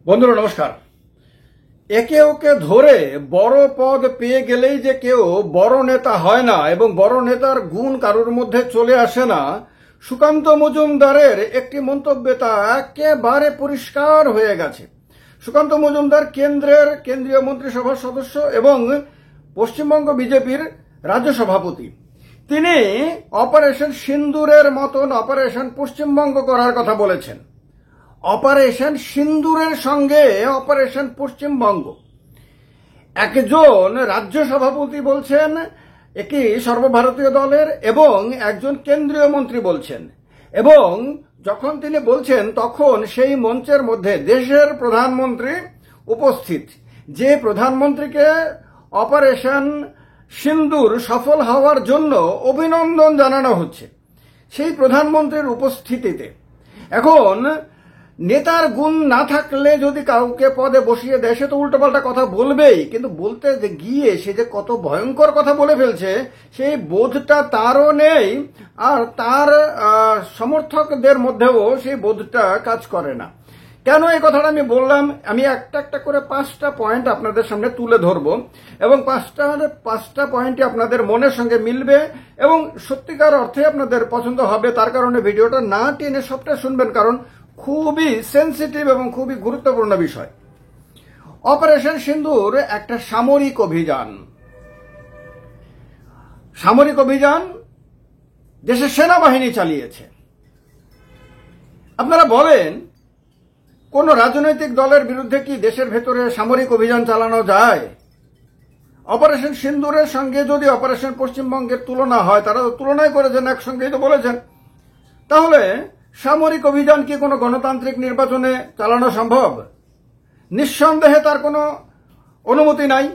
বন্ধুরা নমস্কার। একে ওকে ধরে বড় পদ পেয়ে গেলেই যে কেউ বড় নেতা হয় না এবং বড় নেতার গুণ কারোর মধ্যে চলে আসে না, সুকান্ত মজুমদারের একটি মন্তব্যে তা একেবারে পরিষ্কার হয়ে গেছে। সুকান্ত মজুমদার কেন্দ্রীয় মন্ত্রিসভার সদস্য এবং পশ্চিমবঙ্গ বিজেপির রাজ্য সভাপতি। তিনি অপারেশন সিন্দুরের মতন অপারেশন পশ্চিমবঙ্গ করার কথা বলেছেন। অপারেশন সিন্দুরের সঙ্গে অপারেশন পশ্চিমবঙ্গ। একজন রাজ্য সভাপতি বলছেন একটি সর্বভারতীয় দলের এবং একজন কেন্দ্রীয় মন্ত্রী বলছেন, এবং যখন তিনি বলছেন তখন সেই মঞ্চের মধ্যে দেশের প্রধানমন্ত্রী উপস্থিত। যে প্রধানমন্ত্রীকে অপারেশন সিন্দুর সফল হওয়ার জন্য অভিনন্দন জানানো হচ্ছে, সেই প্রধানমন্ত্রীর উপস্থিতিতে এখন নেতার গুণ না থাকলে যদি কাউকে পদে বসিয়ে দেয়, সে তো উল্টোপাল্টা কথা বলবেই, কিন্তু বলতে গিয়ে সে যে কত ভয়ঙ্কর কথা বলে ফেলছে সেই বোধটা তারও নেই, আর তার সমর্থকদের মধ্যেও সেই বোধটা কাজ করে না। কেন এই কথাটা আমি বললাম? আমি একটা একটা করে 5টা পয়েন্ট আপনাদের সামনে তুলে ধরবো এবং পাঁচটা পয়েন্টই আপনাদের মনের সঙ্গে মিলবে এবং সত্যিকার অর্থে আপনাদের পছন্দ হবে। তার কারণে ভিডিওটা না টেনে সবটা শুনবেন, কারণ খুবই সেন্সিটিভ এবং খুবই গুরুত্বপূর্ণ বিষয়। অপারেশন সিন্দুর একটা সামরিক অভিযান। সামরিক অভিযান দেশের সেনাবাহিনী চালিয়েছে। আপনারা বলেন, কোন রাজনৈতিক দলের বিরুদ্ধে কি দেশের ভেতরে সামরিক অভিযান চালানো যায়? অপারেশন সিন্দুরের সঙ্গে যদি অপারেশন পশ্চিমবঙ্গের তুলনা হয়, তারা তো তুলনাই করেছেন, একসঙ্গেই তো বলেছেন, তাহলে সামরিক অভিযান কি কোনো গণতান্ত্রিক নির্বাচনে চালানো সম্ভব? নিঃসন্দেহে তার কোনো অনুমতি নাই,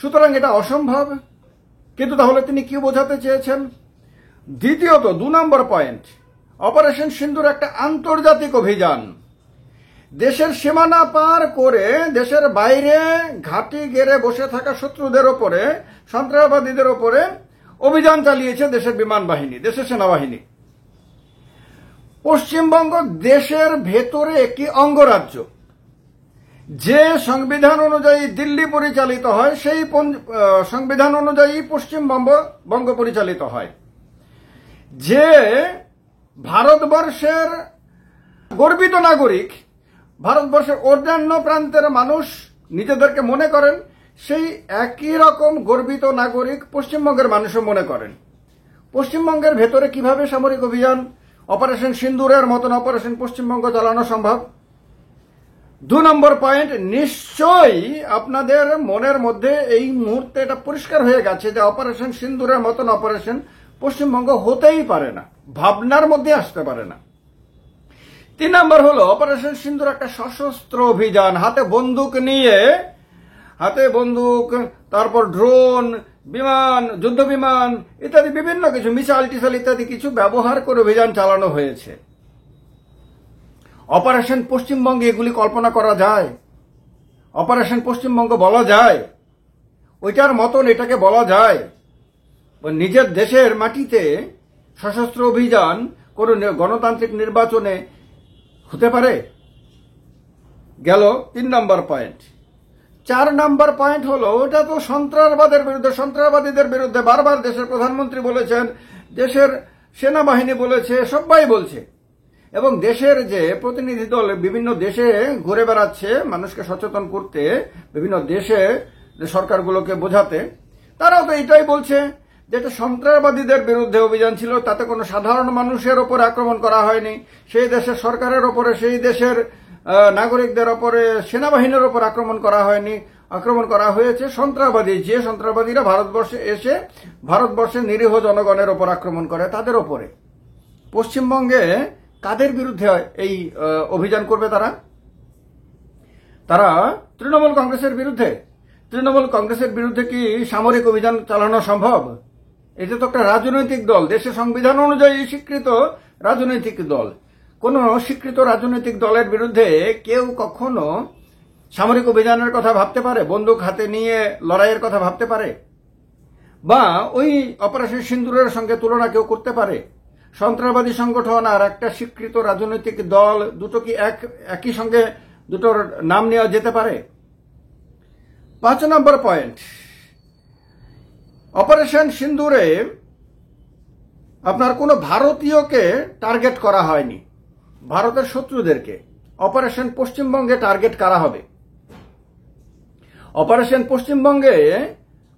সুতরাং এটা অসম্ভব। কিন্তু তাহলে তিনি কি বোঝাতে চেয়েছেন? দ্বিতীয়ত, 2 নম্বর পয়েন্ট, অপারেশন সিন্দুর একটা আন্তর্জাতিক অভিযান। দেশের সীমানা পার করে দেশের বাইরে ঘাঁটি গেড়ে বসে থাকা শত্রুদের ওপরে, সন্ত্রাসবাদীদের ওপরে অভিযান চালিয়েছে দেশের বিমান বাহিনী, দেশের সেনাবাহিনী। পশ্চিমবঙ্গ দেশের ভেতরে একটি অঙ্গরাজ্য। যে সংবিধান অনুযায়ী দিল্লি পরিচালিত হয়, সেই সংবিধান অনুযায়ী পশ্চিমবঙ্গ পরিচালিত হয়। যে ভারতবর্ষের গর্বিত নাগরিক, ভারতবর্ষের অন্যান্য প্রান্তের মানুষ নিজেদেরকে মনে করেন, সেই একই রকম গর্বিত নাগরিক পশ্চিমবঙ্গের মানুষও মনে করেন। পশ্চিমবঙ্গের ভেতরে কিভাবে সামরিক অভিযান অপারেশন সিন্দুরের মতন অপারেশন পশ্চিমবঙ্গ চালানো সম্ভব? 2 নম্বর পয়েন্ট, নিশ্চয়ই আপনাদের মনের মধ্যে এই মুহূর্তে এটা পরিষ্কার হয়ে গেছে যে অপারেশন সিন্দুরের মতন অপারেশন পশ্চিমবঙ্গ হতেই পারে না, ভাবনার মধ্যে আসতে পারে না। 3 নম্বর হলো, অপারেশন সিন্দুর একটা সশস্ত্র অভিযান। হাতে বন্দুক, তারপর ড্রোন, বিমান, যুদ্ধ বিমান ইত্যাদি বিভিন্ন কিছু, মিসাইল টিসাইল ইত্যাদি কিছু ব্যবহার করে অভিযান চালানো হয়েছে। অপারেশন পশ্চিমবঙ্গে এগুলি কল্পনা করা যায়? অপারেশন পশ্চিমবঙ্গ বলা যায়? ওইটার মতন এটাকে বলা যায়? নিজের দেশের মাটিতে সশস্ত্র অভিযান কোন গণতান্ত্রিক নির্বাচনে হতে পারে? গেল 3 নম্বর পয়েন্ট। 4 নম্বর পয়েন্ট হলো, ওটা তো সন্ত্রাসবাদীদের বিরুদ্ধে বারবার দেশের প্রধানমন্ত্রী বলেছেন, দেশের সেনাবাহিনী বলেছে, সবাই বলছে, এবং দেশের যে প্রতিনিধি দল বিভিন্ন দেশে ঘুরে বেড়াচ্ছে মানুষকে সচেতন করতে, বিভিন্ন দেশে সরকারগুলোকে বোঝাতে, তারাও তো এটাই বলছে যে এটা সন্ত্রাসবাদীদের বিরুদ্ধে অভিযান ছিল, তাতে কোনো সাধারণ মানুষের ওপর আক্রমণ করা হয়নি, সেই দেশের সরকারের ওপরে, সেই দেশের নাগরিকদের ওপরে, সেনাবাহিনীর ওপর আক্রমণ করা হয়নি, আক্রমণ করা হয়েছে যে সন্ত্রাসবাদীরা ভারতবর্ষে এসে ভারতবর্ষের নিরীহ জনগণের ওপর আক্রমণ করে তাদের ওপরে। পশ্চিমবঙ্গে কাদের বিরুদ্ধে এই অভিযান করবে? তারা তৃণমূল কংগ্রেসের বিরুদ্ধে। তৃণমূল কংগ্রেসের বিরুদ্ধে কি সামরিক অভিযান চালানো সম্ভব? এটা তো একটা রাজনৈতিক দল, দেশের সংবিধান অনুযায়ী স্বীকৃত রাজনৈতিক দল। কোন স্বীকৃত রাজনৈতিক দলের বিরুদ্ধে কেউ কখনো সামরিক অভিযানের কথা ভাবতে পারে? বন্দুক হাতে নিয়ে লড়াইয়ের কথা ভাবতে পারে? বা ওই অপারেশন সিন্দুরের সঙ্গে তুলনা কেউ করতে পারে? সন্ত্রাসবাদী সংগঠন আর একটা স্বীকৃত রাজনৈতিক দল দুটো কি একই সঙ্গে দুটোর নাম নেওয়া যেতে পারে। 5 নম্বর পয়েন্ট, অপারেশন সিন্দুরে আপনার কোনো ভারতীয়কে টার্গেট করা হয়নি, ভারতের শত্রুদেরকে। অপারেশন পশ্চিমবঙ্গে টার্গেট করা হবে। অপারেশন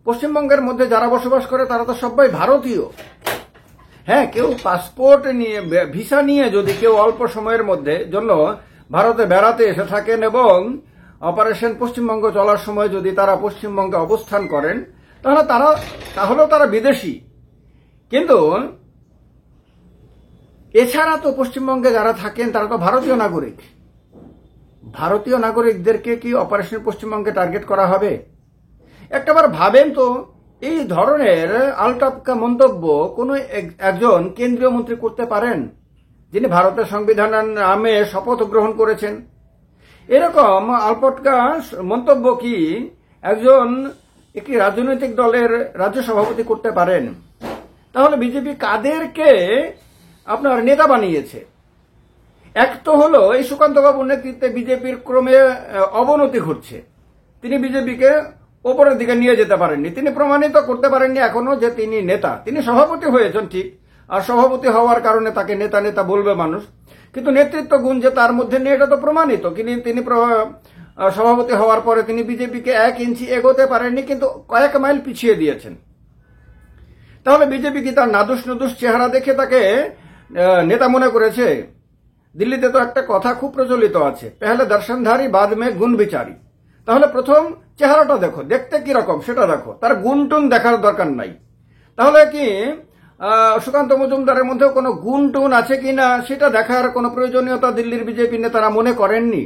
পশ্চিমবঙ্গের মধ্যে যারা বসবাস করে তারা তো সবাই ভারতীয়। হ্যাঁ, কেউ পাসপোর্ট নিয়ে, ভিসা নিয়ে যদি কেউ অল্প সময়ের মধ্যে জন্য ভারতে বেড়াতে এসে থাকেন এবং অপারেশন পশ্চিমবঙ্গ চলার সময় যদি তারা পশ্চিমবঙ্গে অবস্থান করেন, তাহলেও তারা বিদেশি। কিন্তু এছাড়া তো পশ্চিমবঙ্গে যারা থাকেন তারা তো ভারতীয় নাগরিক। ভারতীয় নাগরিকদেরকে কি অপারেশন পশ্চিমবঙ্গে টার্গেট করা হবে? একটাবার ভাবেন তো, এই ধরনের আলটাপকা মন্তব্য কোনো একজন কেন্দ্রীয় মন্ত্রী করতে পারেন যিনি ভারতের সংবিধানের নামে শপথ গ্রহণ করেছেন? এরকম আলপটকা মন্তব্য কি একটি রাজনৈতিক দলের রাজ্য সভাপতি করতে পারেন? তাহলে বিজেপি কাদেরকে আপনার নেতা বানিয়েছে? এক তো হলো এই সুকান্ত বাবুর নেতৃত্বে বিজেপির ক্রমে অবনতি ঘটছে। তিনি বিজেপিকে ওপরের দিকে নিয়ে যেতে পারেননি, তিনি প্রমাণিত করতে পারেননি এখনো যে তিনি নেতা। তিনি সভাপতি হয়েছেন ঠিক, আর সভাপতি হওয়ার কারণে তাকে নেতা নেতা বলবে মানুষ, কিন্তু নেতৃত্ব গুণ যে তার মধ্যে নেই এটা তো প্রমাণিত। তিনি সভাপতি হওয়ার পরে তিনি বিজেপিকে 1 ইঞ্চি এগোতে পারেননি, কিন্তু কয়েক মাইল পিছিয়ে দিয়েছেন। তাহলে বিজেপি কি তার নাদুস নুদুস চেহারা দেখে তাকে নেতা মনে করেছে? দিল্লিতে তো একটা কথা খুব প্রচলিত আছে, পেহলে দর্শনধারী বাদ মে গুণ বিচারী। তাহলে প্রথম চেহারাটা দেখো, দেখতে কি রকম সেটা দেখো, তার গুণটুন দেখার দরকার নাই। তাহলে কি সুকান্ত মজুমদারের মধ্যে কোনো গুণটুন আছে কিনা সেটা দেখার কোনো প্রয়োজনীয়তা দিল্লির বিজেপি নেতারা মনে করেননি।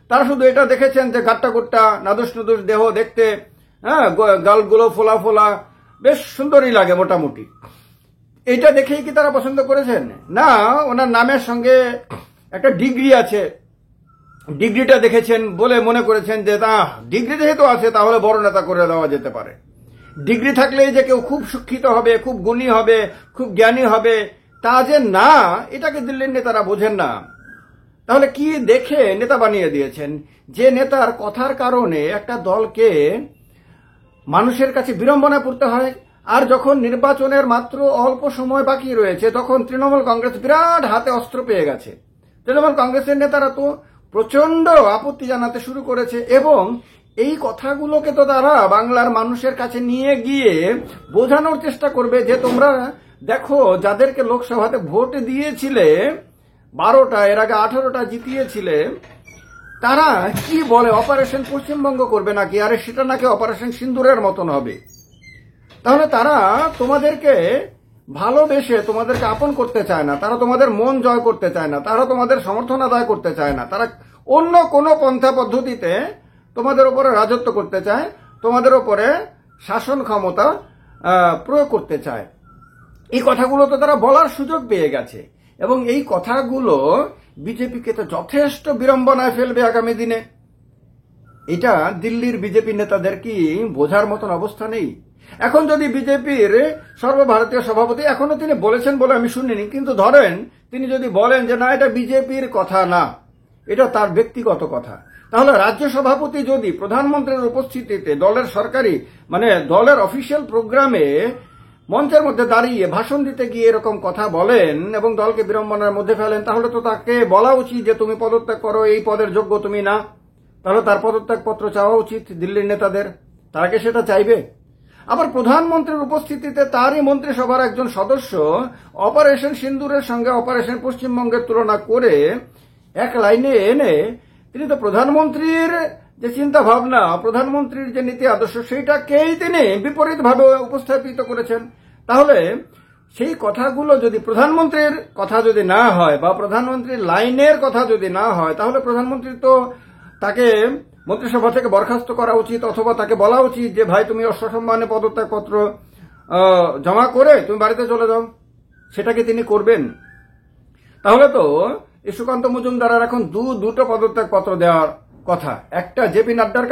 তারা শুধু এটা দেখেছেন যে গাট্টা গোট্টা নাদুস নুদুস দেহ দেখতে, গালগুলো ফোলা ফোলা, বেশ সুন্দরই লাগে মোটামুটি। এইটা দেখেই কি তারা পছন্দ করেছেন? না, ওনার নামের সঙ্গে একটা ডিগ্রি আছে, ডিগ্রিটা দেখেছেন বলে মনে করেছেন যে ডিগ্রি যেহেতু আছে তাহলে বড় নেতা করে দেওয়া যেতে পারে। ডিগ্রি থাকলেই যে কেউ খুব শিক্ষিত হবে, খুব গুণী হবে, খুব জ্ঞানী হবে, তা যে না, এটাকে দিল্লির নেতারা বোঝেন না। তাহলে কি দেখে নেতা বানিয়ে দিয়েছেন? যে নেতার কথার কারণে একটা দলকে মানুষের কাছে বিড়ম্বনায় পড়তে হয়। আর যখন নির্বাচনের মাত্র অল্প সময় বাকি রয়েছে তখন তৃণমূল কংগ্রেস বিরাট হাতে অস্ত্র পেয়ে গেছে। তৃণমূল কংগ্রেসের নেতারা তো প্রচন্ড আপত্তি জানাতে শুরু করেছে এবং এই কথাগুলোকে তো তারা বাংলার মানুষের কাছে নিয়ে গিয়ে বোঝানোর চেষ্টা করবে যে তোমরা দেখো, যাদেরকে লোকসভাতে ভোট দিয়েছিলে 12টা, এর আগে 18টা জিতিয়েছিলে, তারা কি বলে অপারেশন পশ্চিমবঙ্গ করবে নাকি? আরে সেটা নাকি অপারেশন সিন্দুরের মতন হবে। তাহলে তারা তোমাদেরকে ভালোবেসে তোমাদেরকে আপন করতে চায় না, তারা তোমাদের মন জয় করতে চায় না, তারা তোমাদের সমর্থন আদায় করতে চায় না, তারা অন্য কোনো পন্থা পদ্ধতিতে তোমাদের উপরে রাজত্ব করতে চায়, তোমাদের উপরে শাসন ক্ষমতা প্রয়োগ করতে চায়। এই কথাগুলো তো তারা বলার সুযোগ পেয়ে গেছে এবং এই কথাগুলো বিজেপিকে তো যথেষ্ট বিড়ম্বনায় ফেলবে আগামী দিনে। এটা দিল্লির বিজেপি নেতাদের কি বোঝার মতন অবস্থা নেই? এখন যদি বিজেপির সর্বভারতীয় সভাপতি, এখনো তিনি বলেছেন বলে আমি শুনিনি, কিন্তু ধরেন তিনি যদি বলেন যে না, এটা বিজেপির কথা না, এটা তার ব্যক্তিগত কথা, তাহলে রাজ্য সভাপতি যদি প্রধানমন্ত্রীর উপস্থিতিতে দলের সরকারি দলের অফিসিয়াল প্রোগ্রামে মঞ্চের মধ্যে দাঁড়িয়ে ভাষণ দিতে গিয়ে এরকম কথা বলেন এবং দলকে বিড়ম্বনার মধ্যে ফেলেন, তাহলে তো তাকে বলা উচিত যে তুমি পদত্যাগ করো, এই পদের যোগ্য তুমি না। তাহলে তার পদত্যাগ পত্র চাওয়া উচিত দিল্লির নেতাদের। তারা কি সেটা চাইবে? আবার প্রধানমন্ত্রীর উপস্থিতিতে তারই মন্ত্রিসভার একজন সদস্য অপারেশন সিন্দুরের সঙ্গে অপারেশন পশ্চিমবঙ্গের তুলনা করে এক লাইনে এনে তিনি তো প্রধানমন্ত্রীর যে চিন্তা ভাবনা, প্রধানমন্ত্রীর যে নীতি আদর্শ, সেইটাকেই তিনি বিপরীতভাবে উপস্থাপিত করেছেন। তাহলে সেই কথাগুলো যদি প্রধানমন্ত্রীর কথা যদি না হয় বা প্রধানমন্ত্রীর লাইনের কথা যদি না হয়, তাহলে প্রধানমন্ত্রী তো তাকে মন্ত্রিসভা থেকে বরখাস্ত করা উচিত, অথবা তাকে বলা উচিত যে ভাই তুমি অসম্মানে পদত্যাগ পত্র জমা করে তুমি বাড়িতে চলে যাও। সেটাকে তিনি করবেন? তাহলে তো এই সুকান্ত মজুমদারের এখন দুটো পদত্যাগ পত্র দেওয়ার কথা, একটা জেপি নাড্ডার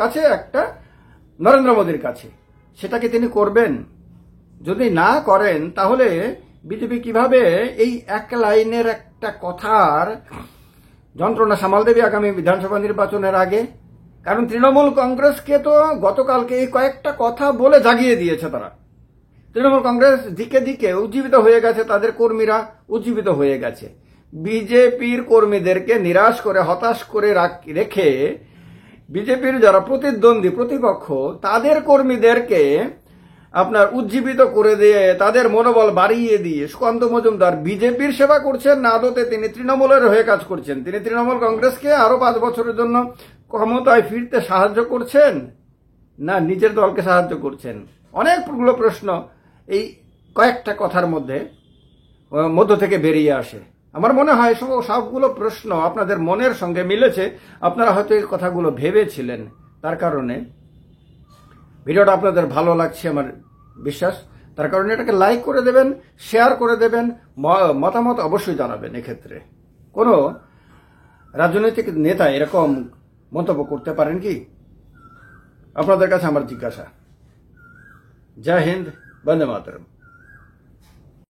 কাছে, একটা নরেন্দ্র মোদীর কাছে। সেটাকে তিনি করবেন? যদি না করেন তাহলে বিজেপি কিভাবে এই এক লাইনের একটা কথার যন্ত্রণা সামাল দেবে আগামী বিধানসভা নির্বাচনের আগে। কারণ তৃণমূল কংগ্রেসকে তো গতকালকে এই কয়েকটা কথা বলে জাগিয়ে দিয়েছে তারা। তৃণমূল কংগ্রেস দিকে দিকে উজ্জীবিত হয়ে গেছে, তাদের কর্মীরা উজ্জীবিত হয়ে গেছে। বিজেপির কর্মীদেরকে নিরাশ করে হতাশ করে রেখে বিজেপির যারা প্রতিদ্বন্দ্বী প্রতিপক্ষ তাদের কর্মীদেরকে আপনার উজ্জীবিত করে দিয়ে তাদের মনোবল বাড়িয়ে দিয়ে সুকান্ত মজুমদার বিজেপির সেবা করছেন না আদতে তিনি তৃণমূলের হয়ে কাজ করছেন? তিনি তৃণমূল কংগ্রেসকে আরো 5 বছরের জন্য ক্ষমতায় ফিরতে সাহায্য করছেন না নিজের দলকে সাহায্য করছেন? অনেকগুলো প্রশ্ন এই কয়েকটা কথার মধ্য থেকে বেরিয়ে আসে। আমার মনে হয় সবগুলো প্রশ্ন আপনাদের মনের সঙ্গে মিলেছে। আপনারা হয়তো এই কথাগুলো ভেবেছিলেন, তার কারণে ভিডিওটা আপনাদের ভালো লাগছে আমার বিশ্বাস। তার কারণে এটাকে লাইক করে দেবেন, শেয়ার করে দেবেন, মতামত অবশ্যই জানাবেন। এক্ষেত্রে কোনো রাজনৈতিক নেতা এরকম মন্তব্য করতে পারেন কি? আপনাদের কাছে আমার জিজ্ঞাসা। জয় হিন্দ, বন্দে মাতরম।